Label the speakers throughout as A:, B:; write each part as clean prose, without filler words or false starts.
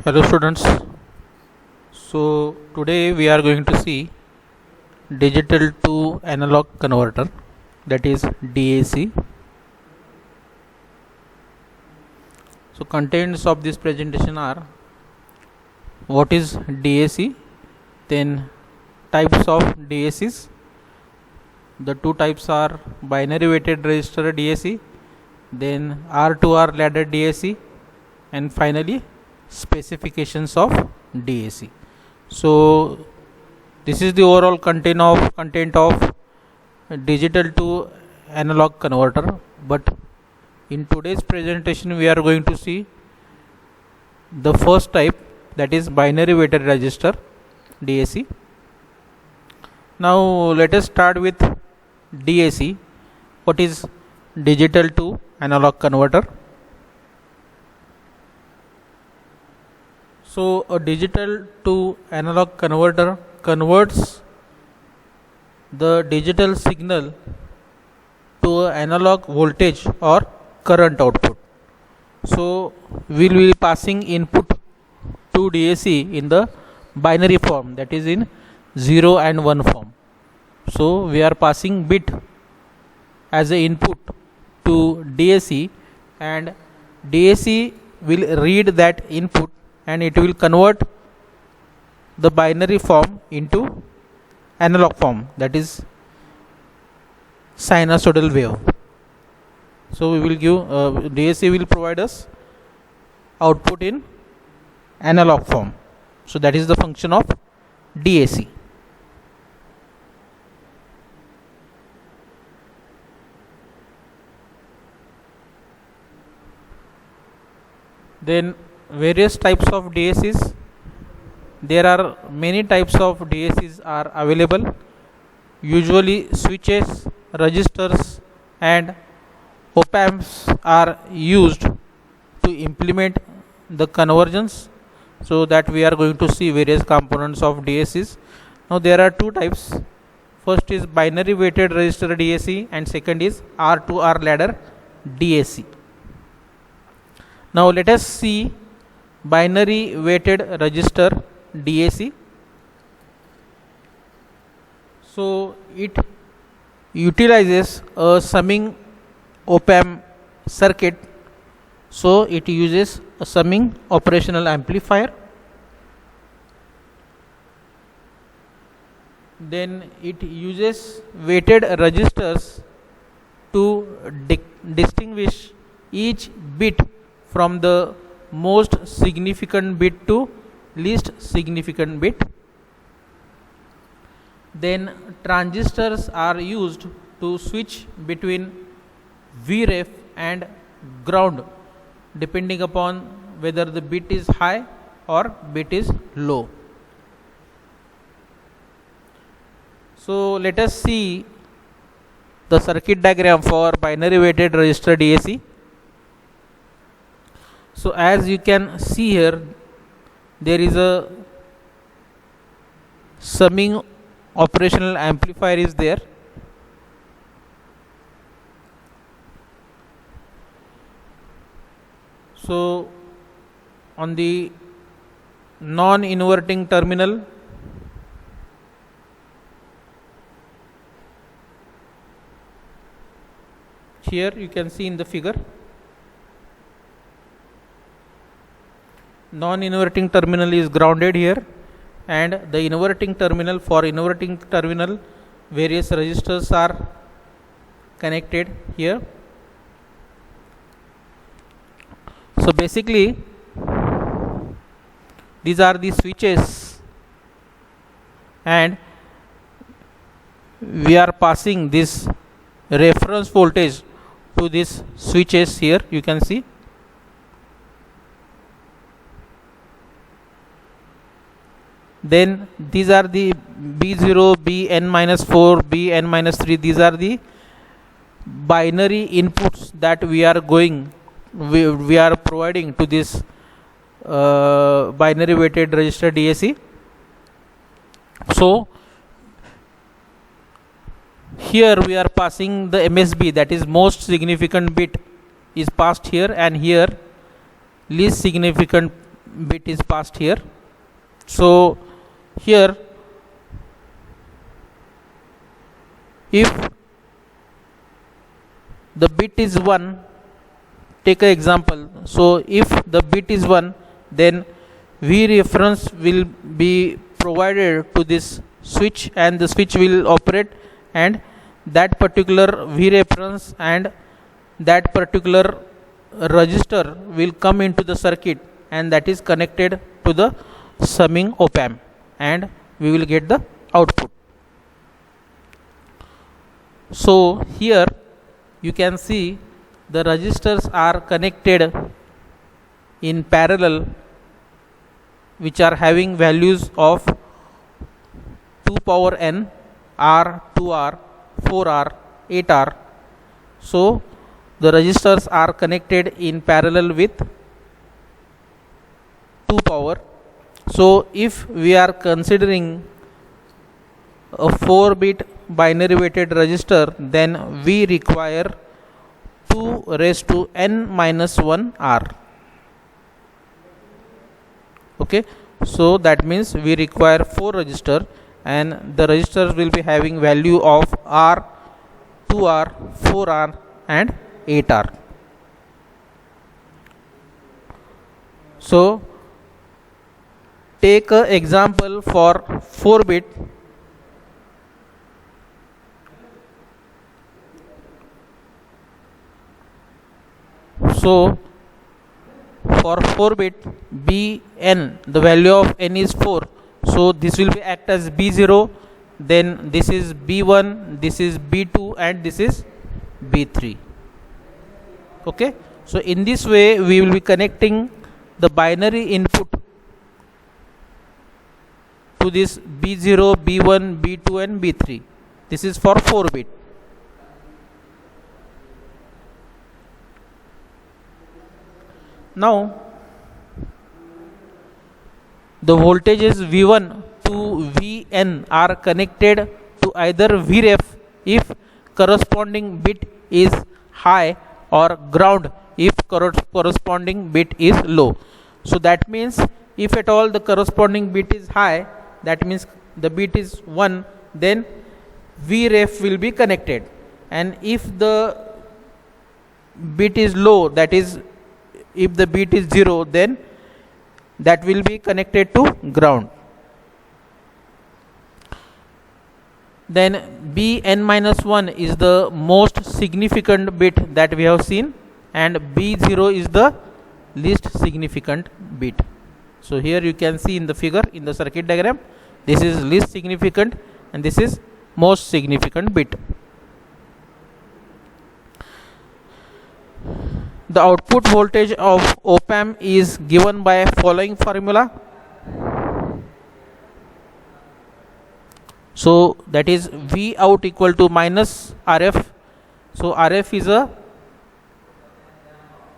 A: Hello students. So today we are going to see digital to analog converter, that is DAC. So contents of this presentation are: what is DAC, then types of DACs. The two types are binary weighted register DAC, then R2R ladder DAC, and finally specifications of DAC. So this is the overall content of digital to analog converter, but in today's presentation we are going to see the first type, that is binary weighted register DAC. Now let us start with DAC. What is digital to analog converter? So a digital to analog converter converts the digital signal to an analog voltage or current output. So we will be passing input to DAC in the binary form, that is in 0 and 1 form. So we are passing bit as a input to DAC, and DAC will read that input and it will convert the binary form into analog form, that is sinusoidal wave. So we will give DAC will provide us output in analog form. So that is the function of DAC. Then various types of DACs. There are many types of DACs are available. Usually switches, registers and op-amps are used to implement the convergence, so that we are going to see various components of DACs. Now there are two types. First is binary weighted register DAC and second is R2R ladder DAC. Now let us see binary weighted register DAC. So it utilizes a summing op-amp circuit. So it uses a summing operational amplifier. Then it uses weighted registers to distinguish each bit from the most significant bit to least significant bit. Then transistors are used to switch between Vref and ground, depending upon whether the bit is high or bit is low. So let us see the circuit diagram for binary weighted register DAC. So as you can see here, there is a summing operational amplifier is there. So on the non-inverting terminal, here you can see in the figure, non-inverting terminal is grounded here, and the inverting terminal, for inverting terminal various resistors are connected here. So basically these are the switches, and we are passing this reference voltage to these switches here, you can see. Then these are the B0, Bn-4, Bn-3. These are the binary inputs that we are providing to this binary weighted register DAC. So here we are passing the MSB, that is most significant bit is passed here, and here least significant bit is passed here. So here, if the bit is 1, take an example. So if the bit is 1, then V reference will be provided to this switch, and the switch will operate, and that particular V reference and that particular register will come into the circuit, and that is connected to the summing op-amp, and we will get the output. So here you can see the resistors are connected in parallel, which are having values of 2 power n, R, 2R, 4R, 8R. So the resistors are connected in parallel with 2 power. So if we are considering a 4-bit binary weighted register, then we require 2 raised to n minus 1 R. Okay, so that means we require 4 register, and the registers will be having value of R, 2R, 4R and 8R. So take an example for 4-bit. So for 4-bit Bn, the value of n is 4. So this will be act as B0, then this is B1, this is B2 and this is B3. Okay, so in this way we will be connecting the binary input to this B0, B1, B2 and B3. This is for 4-bit. Now the voltages V1 to Vn are connected to either Vref if corresponding bit is high, or ground if corresponding bit is low. So that means if at all the corresponding bit is high, that means the bit is 1, then Vref will be connected, and if the bit is low, that is if the bit is 0, then that will be connected to ground. Then Bn minus 1 is the most significant bit that we have seen, and B0 is the least significant bit. So here you can see in the figure, in the circuit diagram, this is least significant and this is most significant bit. The output voltage of op-amp is given by following formula. So that is V out equal to minus Rf. So Rf is a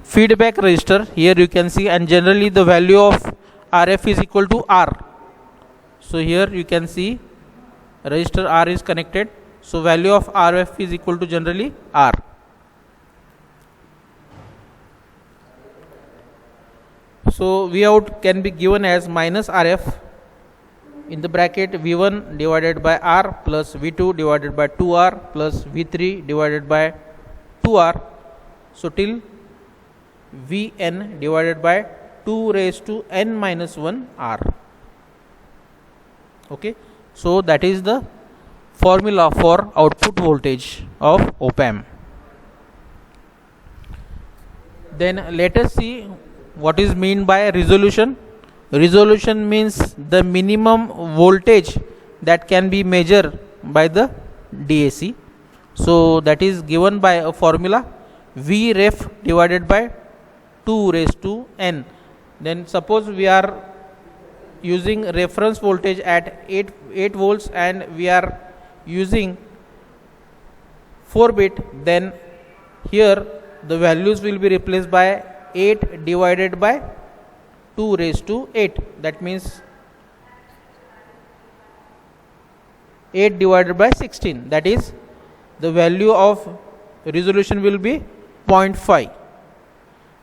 A: feedback resistor, here you can see, and generally the value of Rf is equal to R. So here you can see resistor R is connected, so value of Rf is equal to generally R. So V out can be given as minus Rf in the bracket V1 divided by R plus V2 divided by 2R plus V3 divided by 2R. So till Vn divided by 2 raised to n minus 1 R. Okay, so that is the formula for output voltage of op-amp. Then let us see what is meant by resolution. Resolution means the minimum voltage that can be measured by the DAC. So that is given by a formula Vref divided by 2 raised to n. Then suppose we are using reference voltage at 8 volts and we are using 4-bit, then here the values will be replaced by 8 divided by 2 raised to 8. That means 8 divided by 16. That is the value of resolution will be 0.5.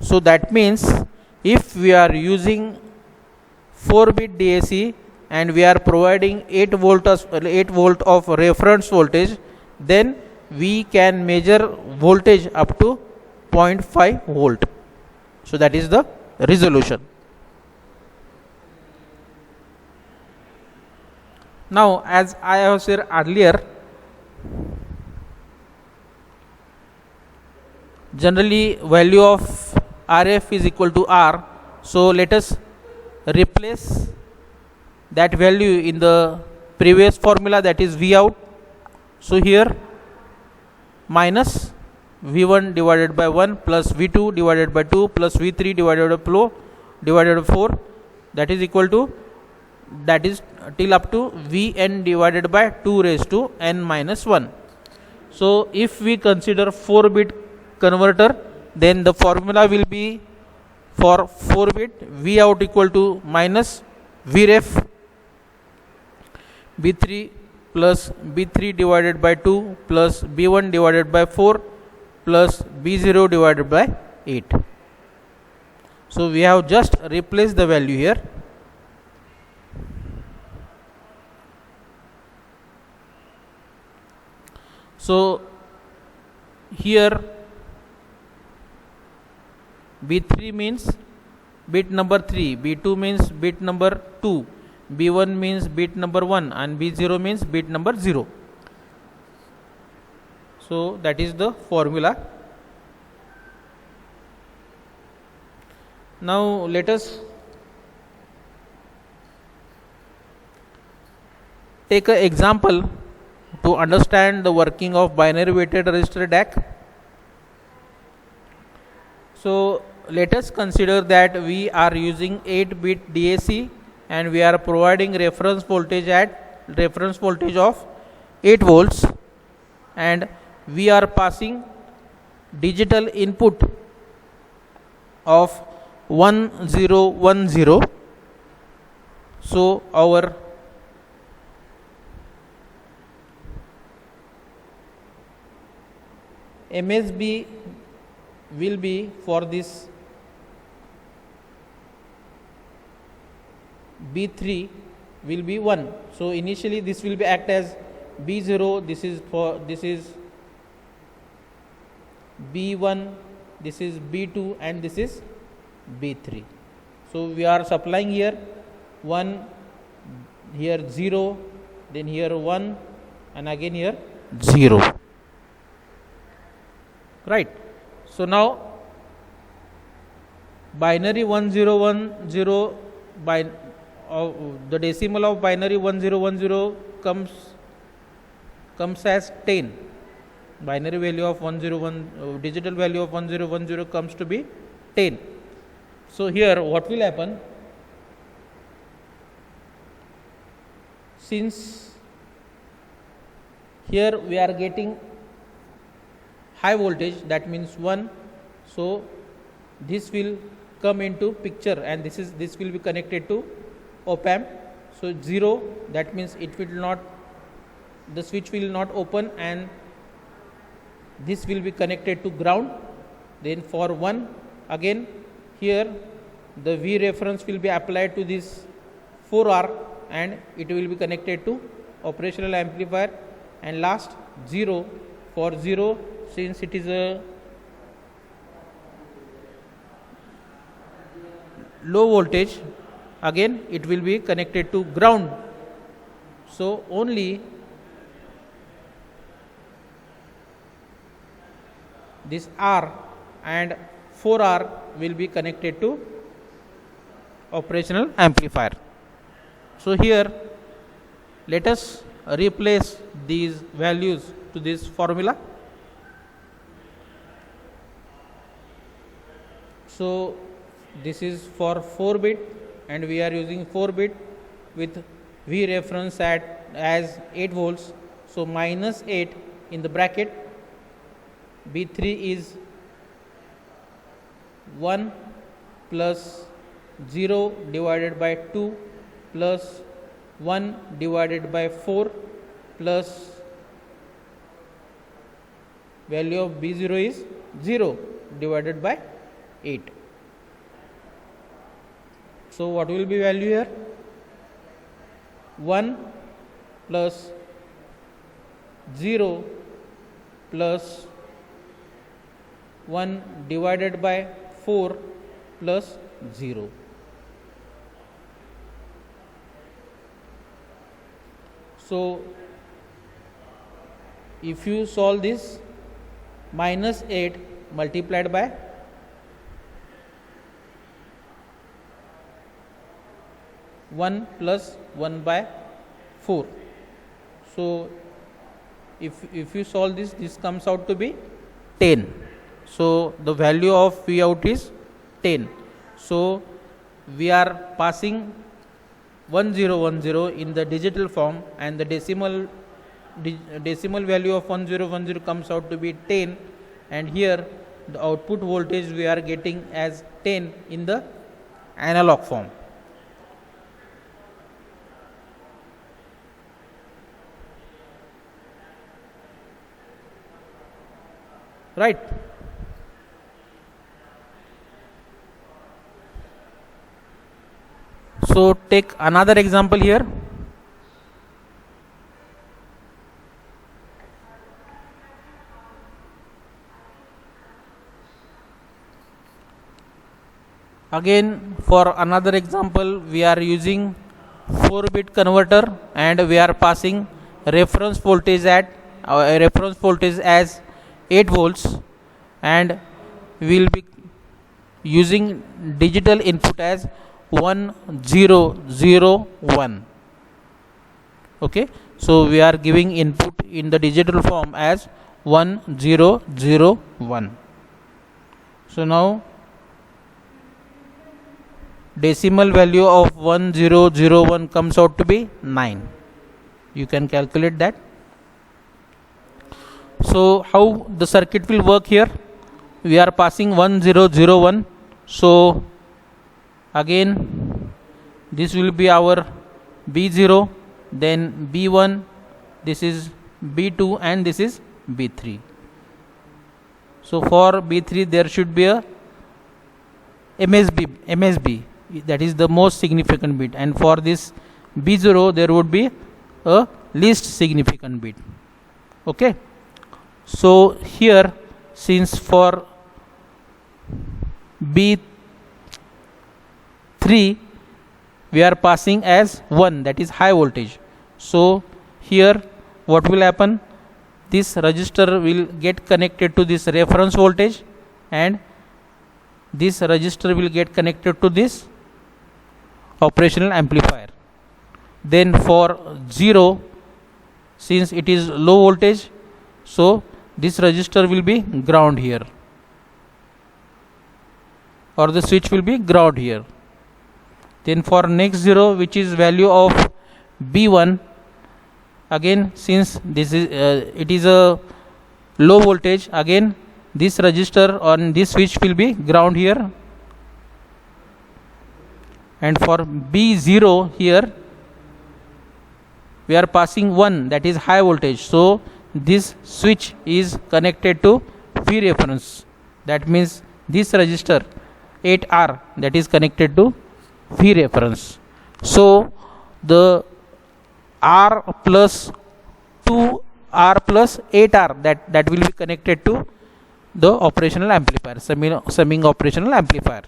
A: So that means if we are using 4-bit DAC and we are providing 8 volt of reference voltage, then we can measure voltage up to 0.5 volt. So that is the resolution. Now, as I have said earlier, generally value of RF is equal to R. So let us replace that value in the previous formula, that is V out. So here minus V1 divided by 1 plus V2 divided by 2 plus V3 divided by 4, that is equal to, that is till up to Vn divided by 2 raised to n minus 1. So if we consider 4-bit converter, then the formula will be for 4-bit V out equal to minus Vref B3 plus B3 divided by 2 plus B1 divided by 4 plus B0 divided by 8. So we have just replaced the value here. So here B3 means bit number 3, B2 means bit number 2, B1 means bit number 1 and B0 means bit number 0. So that is the formula. Now let us take an example to understand the working of binary weighted resistor DAC. So let us consider that we are using 8-bit DAC and we are providing reference voltage of 8 volts and we are passing digital input of 1010. So our MSB will be for this B3 will be 1. So initially this will be act as B0, this is B1, this is B2 and this is B3. So we are supplying here 1, here 0, then here 1 and again here 0. Right. So now binary 1010 by the decimal of binary 1010 comes as 10. Binary value of 101, digital value of 1010 comes to be 10. So here what will happen, since here we are getting high voltage, that means 1, so this will come into picture and this will be connected to op amp. So 0, that means it will not, the switch will not open and this will be connected to ground. Then for 1, again here the V reference will be applied to this 4R and it will be connected to operational amplifier. And last 0, for 0, since it is a low voltage, again it will be connected to ground. So only this R and 4R will be connected to operational amplifier. So here let us replace these values to this formula. So this is for 4-bit and we are using 4-bit with V reference as 8 volts. So minus 8 in the bracket, B3 is 1 plus 0 divided by 2 plus 1 divided by 4 plus value of B0 is 0 divided by 8. So what will be value here? 1 plus 0 plus 1 divided by 4 plus 0. So if you solve this, minus 8 multiplied by 1 plus 1 by 4. So if you solve this, this comes out to be 10. So the value of V out is 10. So we are passing 1010 in the digital form, and the decimal value of 1010 comes out to be 10, and here the output voltage we are getting as 10 in the analog form. Right. So take another example here. Again, for another example, we are using 4-bit converter, and we are passing reference voltage as 8 volts, and we will be using digital input as 1001. Okay, so we are giving input in the digital form as 1001. So now decimal value of 1001 comes out to be 9. You can calculate that. So how the circuit will work here? We are passing 1001. So again this will be our B0, then B1, this is B2, and this is B3. So for B3 there should be a MSB, that is the most significant bit, and for this B0 there would be a least significant bit. Okay, so here, since for B3 we are passing as 1, that is high voltage, so here what will happen? This resistor will get connected to this reference voltage, and this resistor will get connected to this operational amplifier. Then for 0, since it is low voltage, so this resistor will be ground here, or the switch will be ground here. Then for next 0, which is value of B1, again since this is it is a low voltage, again this resistor on this switch will be ground here, and for B0 here we are passing 1, that is high voltage, so this switch is connected to V reference, that means this resistor 8R, that is connected to V reference. So the R plus 2R plus 8R, that will be connected to the operational amplifier, summing operational amplifier.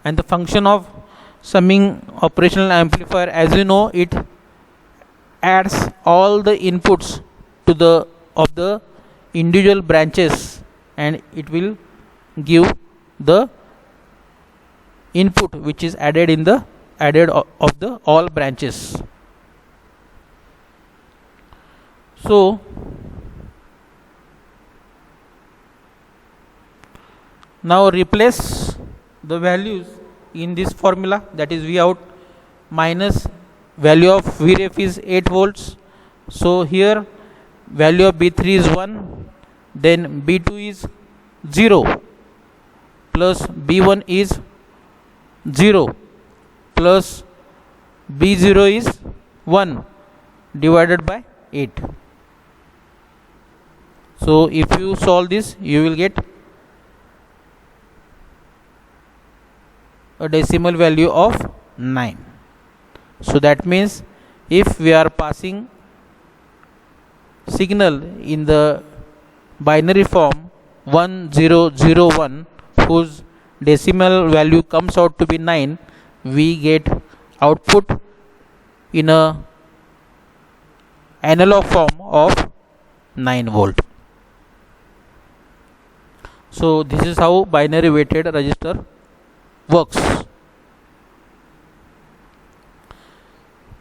A: And the function of summing operational amplifier, as you know, it adds all the inputs to the individual branches, and it will give the input which is added in the of the all branches. So now replace the values in this formula, that is V out minus value of Vref is 8 volts. So here value of B3 is 1, then B2 is 0, plus B1 is 0, plus B0 is 1 divided by 8. So if you solve this, you will get a decimal value of 9. So that means if we are passing signal in the binary form 1001 whose decimal value comes out to be 9, we get output in a analog form of 9 volt. So this is how binary weighted register works.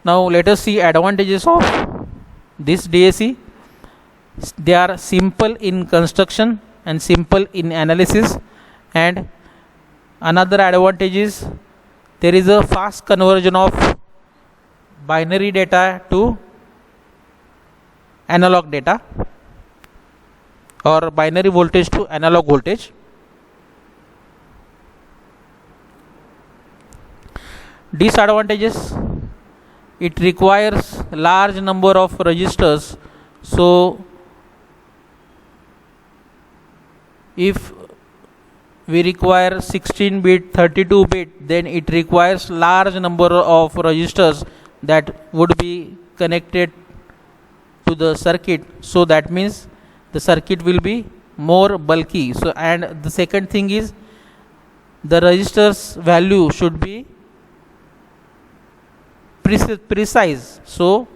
A: Now let us see advantages of this DAC. They are simple in construction and simple in analysis, and another advantage is there is a fast conversion of binary data to analog data or binary voltage to analog voltage. Disadvantages: it requires large number of registers. So if we require 16 bit, 32 bit, then it requires large number of registers that would be connected to the circuit. So that means the circuit will be more bulky. So, and the second thing is the registers value should be precise. So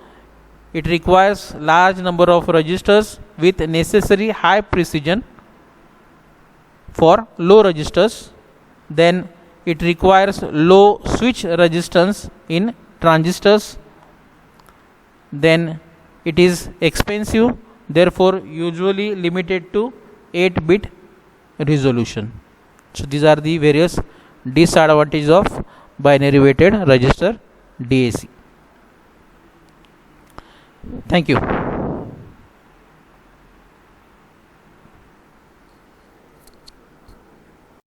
A: it requires large number of registers with necessary high precision. For low registers, then it requires low switch resistance in transistors. Then it is expensive, therefore usually limited to 8-bit resolution. So these are the various disadvantages of binary weighted register DAC. Thank you.